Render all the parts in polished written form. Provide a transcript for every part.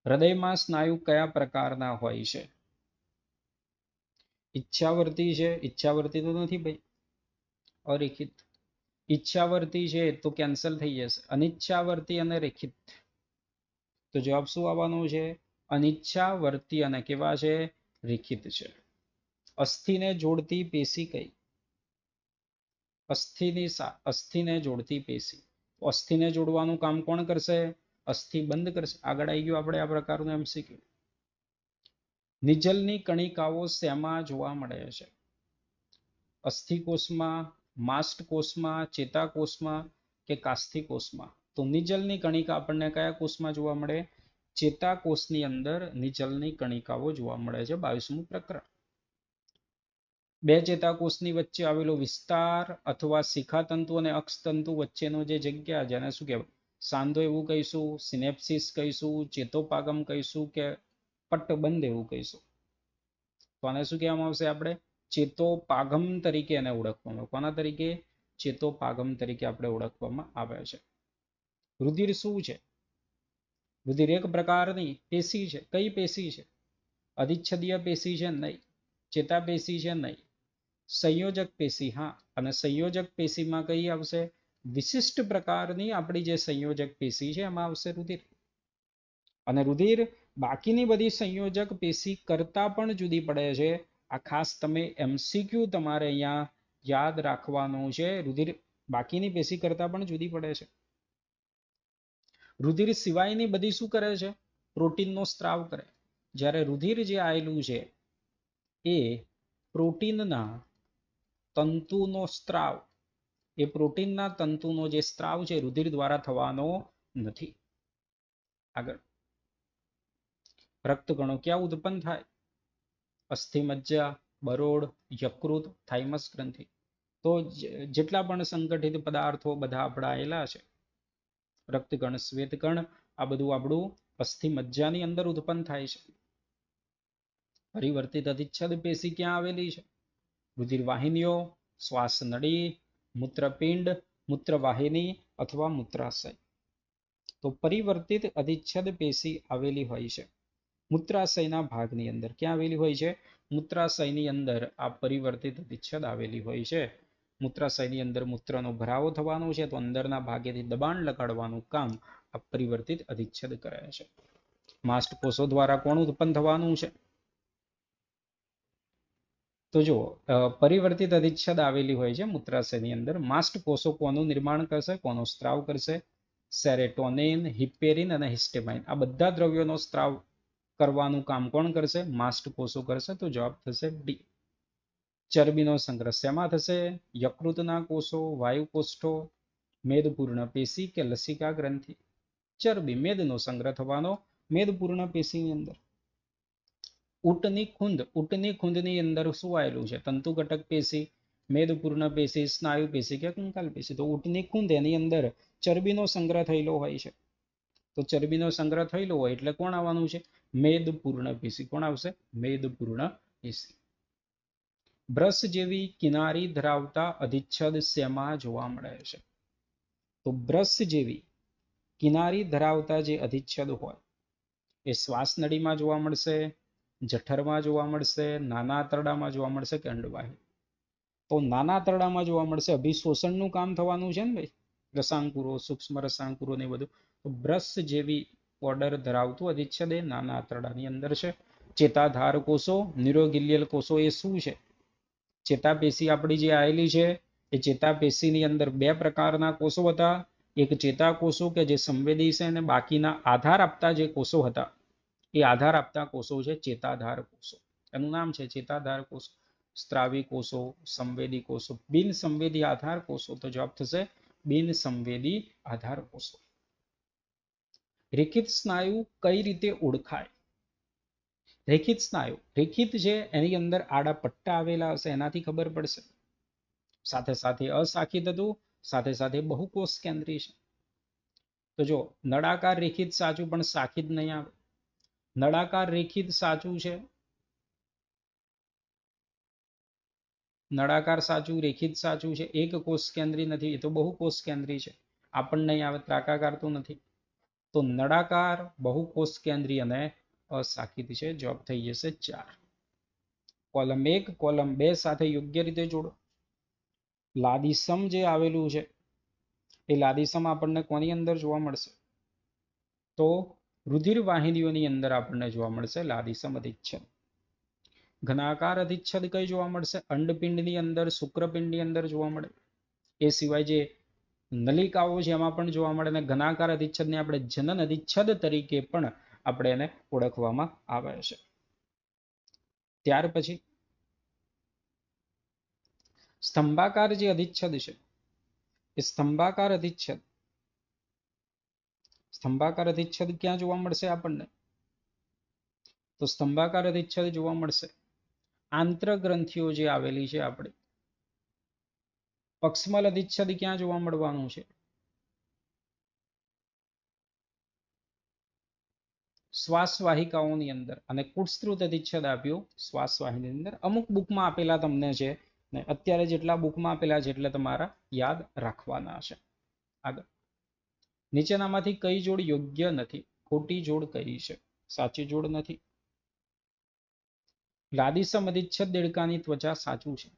હૃદયમાં સ્નાયુ કયા પ્રકારના હોય છે? ઈચ્છાવર્તી છે, ઈચ્છાવર્તી તો નથી ભાઈ, અરેખિત. ઈચ્છાવર્તી છે તો કેન્સલ થઈ જશે. અનિચ્છાવર્તી અને રેખિત. તો જવાબ શું આવવાનો છે? અનિચ્છાવર્તી અને કેવા છે? રેખિત છે. અસ્થિને જોડતી પેશી કઈ? અસ્થિને જોડતી પેશી. અસ્થિને જોડવાનું કામ કોણ કરશે? અસ્થિ બંધ કરશે. આગળ આવી ગયું આપણે આ પ્રકારનું એમસીક્યુ. નિજલની કણિકાઓ શેમાં જોવા મળે છે? અસ્થિકોષમાં, માસ્ટકોષમાં, ચેતાકોષમાં કે કાસ્થિકોષમાં? તો નિજલની કણિકા આપણને કયા કોષમાં જોવા મળે? ચેતાકોષની અંદર નિજલની કણિકાઓ જોવા મળે છે. 22મું પ્રકરણ. બે ચેતાકોષની વચ્ચે આવેલો વિસ્તાર અથવા શિખાતંતુ અને અક્ષતંતુ વચ્ચેનો જે જગ્યા, જેને શું કહેવાય? સાંધો એવું કહીશું, સિનેપ્સિસ કહીશું, ચેતોપાગમ કહીશું કે પટ્ટબંધ એવું કહીશું. તો આને શું કહેવામાં આવશે? આપણે ચેતોપાગમ તરીકે એને ઓળખવામાં. કોના તરીકે? ચેતોપાગમ તરીકે આપણે ઓળખવામાં આવે છે. રુધિર શું છે? રુધિર એક પ્રકારની પેશી છે. કઈ પેશી છે? અધિચ્છદીય પેશી છે? નહીં. ચેતાપેશી છે? નહીં. સંયોજક પેશી, હા. અને સંયોજક પેશીમાં કઈ આવશે? વિશિષ્ટ પ્રકારની આપણી જે સંયોજક પેશી છે એમાં આવશે રુધિર. અને રુધિર બાકીની બધી સંયોજક પેશી કરતા પણ જુદી પડે છે. આ ખાસ તમે એમસીક્યુ તમારે અહીંયા યાદ રાખવાનું છે. રુધિર બાકીની પેશી કરતા પણ જુદી પડે છે. રુધિર સિવાયની બધી શું કરે છે? પ્રોટીનનો સ્ત્રાવ કરે. જ્યારે રુધિર જે આવેલું છે એ પ્રોટીનના તંતુનો સ્ત્રાવ, એ પ્રોટીનના તંતુનો જે સ્ત્રાવ છે રુધિર દ્વારા થવાનો નથી. આગળ. રક્તકણો ક્યાં ઉત્પન્ન થાય? અસ્થિમજ્જા, બરોડ, યકૃત, થાઇમસ ગ્રંથિ. તો જેટલા પણ સંગઠિત પદાર્થો બધા આપણા આવેલા છે, રક્તકણ, શ્વેતકણ, આ બધું આપણું અસ્થિમજ્જાની અંદર ઉત્પન્ન થાય છે. પરિવર્તિત અધિચ્છદ પેશી ક્યાં આવેલી છે? રુધિર વાહિનીઓ, શ્વાસ નળી, મૂત્રપિંડ, મૂત્રવાહિની અથવા મૂત્રાશય. તો પરિવર્તિત અધિચ્છદ પેશી આવેલી હોય છે મૂત્રાશયના ભાગની અંદર. ક્યાં આવેલી હોય છે? મૂત્રાશયની અંદર આ પરિવર્તિત અધિચ્છદ આવેલી હોય છે. મૂત્રાશયની અંદર મૂત્રનો ભરાવો થવાનો છે તો અંદરના ભાગેથી દબાણ લગાડવાનું કામ આ પરિવર્તિત અધિચ્છદ કરે છે. માસ્ટકોષો દ્વારા કોણ ઉત્પન્ન થવાનું છે? તો જો પરિવર્તિત અધિચ્છદ આવેલી હોય છે મૂત્રાશયની અંદર. માસ્ટકોષો કોનું નિર્માણ કરશે? કોનો સ્ત્રાવ કરશે? સેરેટોનિન, હિપેરિન અને હિસ્ટેમાઇન. આ બધા દ્રવ્યોનો સ્ત્રાવ કરવાનું કામ કોણ કરશે? માસ્ટકોષો કરશે. તો જવાબ થશે ડી. ચરબીનો સંગ્રહ શેમાં થશે? યકૃતના કોષો, વાયુકોષ્ઠો, મેદપૂર્ણ પેશી કે લસિકા ગ્રંથિ? ચરબી, મેદનો સંગ્રહ થવાનો મેદપૂર્ણ પેશીની અંદર. ઊંટની ખૂંદ, ઊંટની ખૂંદની અંદર શું આવેલું છે? તંતુઘટક પેશી, મેદપૂર્ણ પેશી, સ્નાયુ પેશી કે કંકાલ પેશી? તો ઊંટની ખૂંદ એની અંદર ચરબીનો સંગ્રહ થયેલો હોય છે. તો ચરબીનો સંગ્રહ થયેલો હોય એટલે કોણ આવવાનું છે? મેદપૂર્ણ પેશી. કોણ આવશે? મેદપૂર્ણ પેશી. બ્રશ જેવી કિનારી ધરાવતા અધિચ્છદ શેમાં જોવા મળે છે? તો બ્રશ જેવી કિનારી ધરાવતા જે અધિચ્છદ હોય એ શ્વાસ નળીમાં જોવા મળશે, જઠરમાં જોવા મળશે, નાના આંતરડામાં જોવા મળશે કે અંડવાહિની? તો નાના આંતરડામાં જોવા મળશે. અભિશોષણનું કામ થવાનું છે ને ભાઈ, રસાંકુરો, સૂક્ષ્મ રસાંકુરો ને બધું. તો બ્રશ જેવી ઓર્ડર ધરાવતું અધિચ્છદ એ નાના આંતરડાની અંદર છે. ચેતાધાર કોષો, ન્યુરોગિલિયલ કોષો એ શું છે? ચેતાપેશી આપણી જે આવેલી છે એ ચેતાપેશીની અંદર બે પ્રકારના કોષો હતા. એક ચેતાકોષો કે જે સંવેદી છે અને બાકીના આધાર આપતા જે કોષો હતા એ આધાર આપતા કોષો છે ચેતાધાર કોષો. એનું નામ છે ચેતાધાર કોષો. સ્ત્રાવી કોષો, સંવેદી કોષો, બિન સંવેદી આધાર કોષો. તો જવાબ થશે બિન સંવેદી આધાર કોષો. રેખિત સ્નાયુ કઈ રીતે ઓળખાય? રેખિત સ્નાયુ, રેખિત છે એની અંદર આડા પટ્ટા આવેલા હશે એનાથી ખબર પડશે. સાથે સાથે અશાખિત હતું, સાથે સાથે બહુકોષ કેન્દ્રી છે. તો જો નળાકાર રેખિત સાચું પણ શાખિત નહીં આવે. નળાકાર રેખિત સાચું છે, નળાકાર સાચું, રેખિત સાચું છે. એક કોષ કેન્દ્રી નથી, એ તો બહુકોષ કેન્દ્રી છે. આપણને નહીં આવે. ત્રાકાકાર તો નથી. તો નળાકાર, બહુકોષ કેન્દ્રી અને અશાખિત છે. જવાબ થઈ જશે 4. કોલમ 1 કોલમ 2 સાથે યોગ્ય રીતે જોડો. લાદીસમ જે આવેલું છે એ લાદીસમ આપણને કોની અંદર જોવા મળશે? તો રુધિર વાહિનીઓની અંદર આપણને જોવા મળશે લાદીસમ અધિચ્છદ. ઘનાકાર અધિચ્છદ કઈ જોવા મળશે? અંડપિંડની અંદર, શુક્રપિંડની અંદર જોવા મળે. એ સિવાય જે નલિકાઓ છે એમાં પણ જોવા મળે. અને ઘનાકાર અધિચ્છદને આપણે જનન અધિચ્છદ તરીકે પણ આપણે એને ઓળખવામાં આવે છે. ત્યાર પછી સ્તંભાકાર જે અધિચ્છદ છે એ સ્તંભાકાર અધિચ્છદ ક્યાં જોવા મળશે આપણને? તો સ્તંભાકાર અધિચ્છદ જોવા મળશે આંતરગ્રંથિઓ જે આવેલી છે આપણે. પક્ષમલ અધિચ્છદ ક્યાં જોવા મળવાનું છે? શ્વાસવાહિકાઓની અંદર. અને કુટસ્ત્રુત અધિચ્છદ આપ્યું શ્વાસવાહિની અંદર. અમુક બુકમાં આપેલા તમને છે ને અત્યારે જેટલા બુકમાં આપેલા છે એટલે તમારા યાદ રાખવાના છે. આગળ નીચેનામાંથી કઈ જોડ યોગ્ય નથી? ખોટી જોડ કઈ છે? સાચી જોડ નથી. લાદીસમ અધિચ્છદ દેડકાની ત્વચા સાચું છે.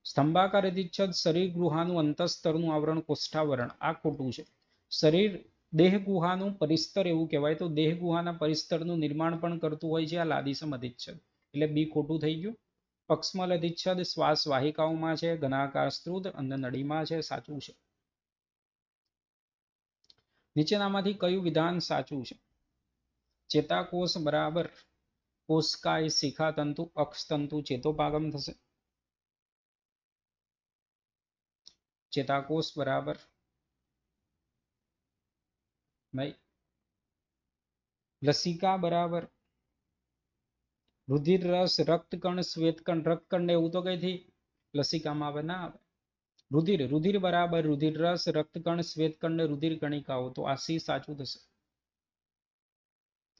સ્તંભાકાર અધિચ્છદ શરીર ગુહાનું અંતસ્તરનું આવરણ કોષ્ઠાવરણ આ ખોટું છે. શરીર દેહ ગુહાનું પરિસ્તર એવું કહેવાય. તો દેહ ગુહાના પરિસ્તરનું નિર્માણ પણ કરતું હોય છે આ લાદીસમ અધિચ્છદ. એટલે બી ખોટું થઈ ગયું. પક્ષમલ અધિચ્છદ શ્વાસ વાહિકાઓમાં છે, ઘનાકાર સ્ત્રુત અને નળીમાં છે, સાચું છે. નીચેનામાંથી કયું વિધાન સાચું છે? ચેતાકોષ બરાબર કોષકાય શિખાતંતુ અક્ષતંતુ ચેતોપાગમ થશે. ચેતાકોષ બરાબર નહીં. લસિકા બરાબર રુધિર રસ, રક્તકણ, શ્વેતકણ. રક્તકણ ને એવું તો કઈથી લસિકામાં આવે ના આવે. રુધિર બરાબર રુધિર રસ, રક્તકણ, શ્વેતકણ ને રુધિર કણિકાઓ. તો આ સી સાચું થશે.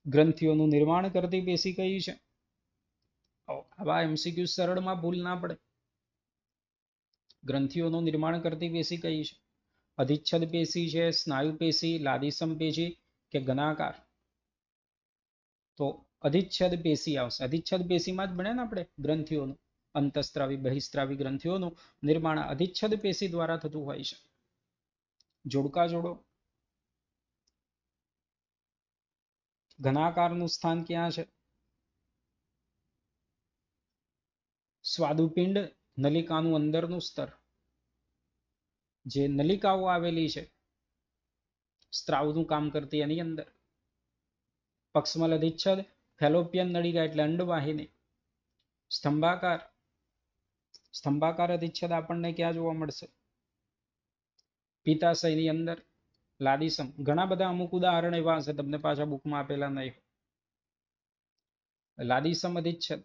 ગ્રંથિઓનું નિર્માણ કરતી પેશી કઈ છે? આવા એમસીક્યુ સરળમાં ભૂલ ના પડે. ગ્રંથિઓનું નિર્માણ કરતી પેશી કઈ છે? અધિચ્છદ પેશી છે, સ્નાયુ પેશી, લાદીસમ પેશી કે ઘનાકાર? તો અધિચ્છદ પેશી આવશે. અધિચ્છદ પેશીમાં જ બને ને આપણે ગ્રંથિઓનું અંતસ્ત્રાવી બહિસ્ત્રાવી ગ્રંથિઓનું નિર્માણ અધિચ્છદ પેશી દ્વારા થતું હોય છે. જોડકા જોડો. ઘનાકારનું સ્થાન ક્યાં છે? સ્વાદુપિંડ નલિકાનું અંદરનું સ્તર. જે નલિકાઓ આવેલી છે સ્ત્રાવનું કામ કરતી એની અંદર. પક્ષમલ અધિચ્છદ ફેલોપિયન નળિકા એટલે અંડવાહિની. સ્તંભાકાર અધિચ્છદ આપણને ક્યાં જોવા મળશે? પિત્તાશયની અંદર. લાદીસમ ઘણા બધા અમુક ઉદાહરણ એવા હશે તમને પાછા બુકમાં આપેલા નહીં. લાદીસમ અધિચ્છદ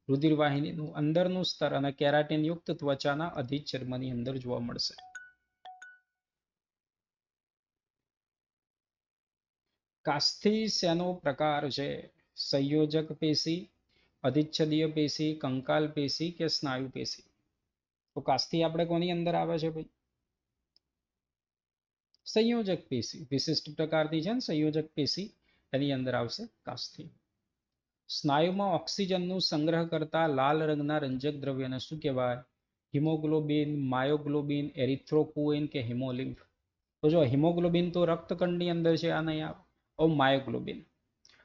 રુધિરવાહિનીનું અંદરનું સ્તર અને કેરાટીન યુક્ત ત્વચાના અધિચર્મની અંદર જોવા મળશે. કાસ્થિ શેનો પ્રકાર છે? સંયોજક પેશી, અધિચ્છદીય પેશી, કંકાલ પેશી કે સ્નાયુ પેશી? તો કાસ્થિ આપણે કોની અંદર આવે છે ભાઈ? સંયોજક પેશી. વિશિષ્ટ પ્રકારની છે ને સંયોજક પેશી, એની અંદર આવશે કાસ્થિ. સ્નાયુમાં ઓક્સિજનનું સંગ્રહ કરતા લાલ રંગના રંજક દ્રવ્યને શું કહેવાય? હિમોગ્લોબિન, માયોગ્લોબિન, એરિથ્રોપોઇન કે હિમોલિમ્ફ? તો જો હિમોગ્લોબિન તો રક્તકણની અંદર છે, આ નહીં આવે. માયોગ્લોબિન.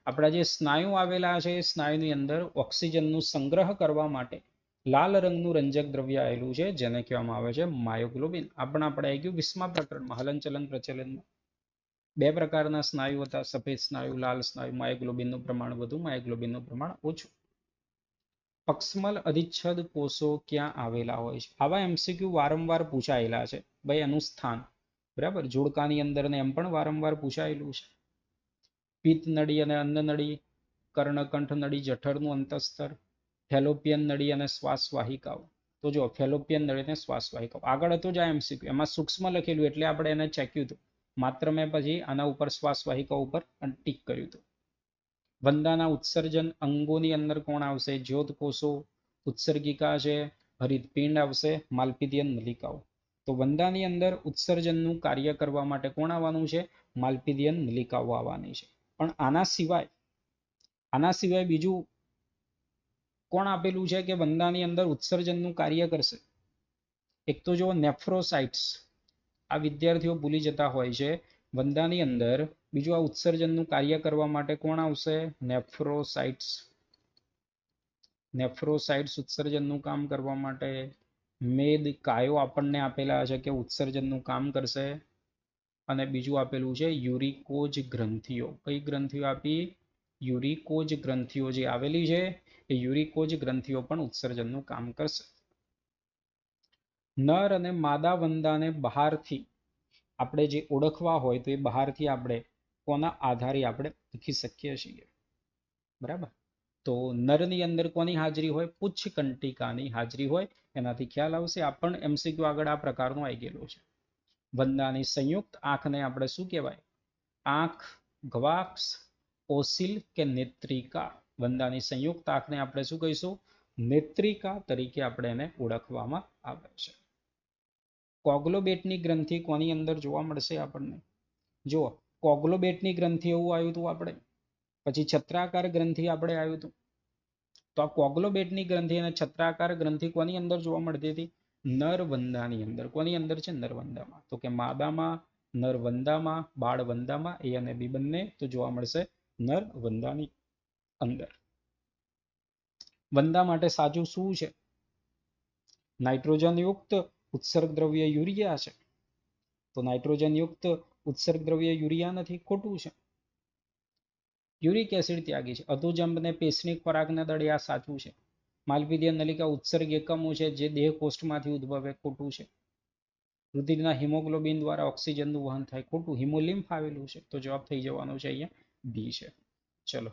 આપણા જે સ્નાયુ આવેલા છે એ સ્નાયુની અંદર ઓક્સિજનનું સંગ્રહ કરવા માટે લાલ રંગનું રંજક દ્રવ્ય આવેલું છે જેને કહેવામાં આવે છે માયોગ્લોબિન. આપણે આવી ગયું 20મા પ્રકરણમાં હલનચલન પ્રચલનમાં. બે પ્રકારના સ્નાયુ હતા, સફેદ સ્નાયુ, લાલ સ્નાયુ. માયોગ્લોબિનનું પ્રમાણ વધુ, માયોગ્લોબિનનું પ્રમાણ ઓછું. પક્ષમલ અધિચ્છદ કોષો ક્યાં આવેલા હોય છે? આવા એમસીક્યુ વારંવાર પૂછાયેલા છે ભાઈ. એનું સ્થાન બરાબર જોડકાની અંદર ને એમ પણ વારંવાર પૂછાયેલું છે. પિત્ત નળી અને અન્ન નળી, કર્ણકંઠ નળી, જઠરનું અંતસ્તર, ફેલોપિયન નળી અને શ્વાસવાહિકાઓ. તો જો ફેલોપિયન નળી અને શ્વાસવાહિકાઓ આગળ હતું જ આ એમસીક્યુ. એમાં સૂક્ષ્મ લખેલું એટલે આપણે એને ચેક્યું હતું. માત્ર મેં પછી આના ઉપર શ્વાસવાહિકાઓ ઉપર ટીક કર્યું હતું. વંદાના ઉત્સર્જન અંગોની અંદર કોણ આવશે? જ્યોત કોષો, ઉત્સર્ગિકા છે, હરિતપિંડ આવશે, માલ્પિધિયન નલિકાઓ. તો વંદાની અંદર ઉત્સર્જનનું કાર્ય કરવા માટે કોણ આવવાનું છે? માલ્પિધિયન નલિકાઓ આવવાની છે. પણ આના સિવાય બીજું કોણ આપેલું છે કે વંદાની અંદર ઉત્સર્જનનું કાર્ય કરશે? એક તો જો નેફ્રોસાઇટ્સ, આ વિદ્યાર્થીઓ ભૂલી જતા હોય છે. વંદાની અંદર બીજું આ ઉત્સર્જનનું કાર્ય કરવા માટે કોણ આવશે? નેફ્રોસાઇટ્સ. નેફ્રોસાઇટ્સ ઉત્સર્જનનું કામ કરવા માટે મેદ કાયો આપણને આપેલા છે કે ઉત્સર્જનનું કામ કરશે. અને બીજું આપેલું છે યુરિકોજ ગ્રંથિઓ. કઈ ગ્રંથિઓ આપી? યુરિકોજ ગ્રંથિઓ જે આવેલી છે એ યુરિકોજ ગ્રંથિઓ પણ ઉત્સર્જનનું કામ કરશે. નર અને માદા વંદાને બહારથી આપણે જે ઓળખવા હોય તો એ બહારથી આપણે કોના આધારે આપણે લખી શકીએ છીએ. બરાબર. તો નરની અંદર કોની હાજરી હોય? પુચ્છ કંટિકાની હાજરી હોય. એનાથી ખ્યાલ આવશે. આ પણ એમસીક્યુ આગળ આ પ્રકારનો આવી ગયેલો છે. વંદાની સંયુક્ત આંખને આપણે શું કહેવાય? આંખ, ગવાક્ષ, ઓસિલ કે નેત્રિકા. વંદાની સંયુક્ત આંખને આપણે શું કહીશું? નેત્રિકા તરીકે આપણે એને ઓળખવામાં આવે છે. કોગ્લોબેટની ગ્રંથિ કોની અંદર જોવા મળશે આપણને? જો કોગ્લોબેટની ગ્રંથિ એવું આવ્યું હતું આપણે, પછી છત્રાકાર ગ્રંથિ આપણે આવ્યું હતું. તો આ કોગ્લોબેટની ગ્રંથિ અને છત્રાકાર ગ્રંથિ કોની અંદર જોવા મળતી હતી? નરવંદાની અંદર. કોની અંદર છે? નરવંદામાં. તો કે માદામાં, નરવંદામાં, બાળવંદામાં, એ અને બી બંને તો જોવા મળશે નરવંદાની અંદર. વંદા માટે સાચું શું છે? નાઇટ્રોજન યુક્ત ઉત્સર્ગ દ્રવ્ય યુરિયા છે. તો નાઇટ્રોજન યુક્ત ઉત્સર્ગ દ્રવ્ય યુરિયા નથી, ખોટું છે. યુરિક એસિડ ત્યાગી છે. અધોજંબ ને પેશની ખોરાકના દળે આ સાચું છે. માલ્પિધિયન નલિકા ઉત્સર્ગ એકમો છે જે દેહ કોષ્ઠમાંથી ઉદ્ભવે, ખોટું છે. રુધિરના હિમોગ્લોબિન દ્વારા ઓક્સિજનનું વહન થાય, ખોટું. હિમોલિમ્ફ આવેલું છે. તો જવાબ થઈ જવાનો છે અહીંયા બી છે. ચલો.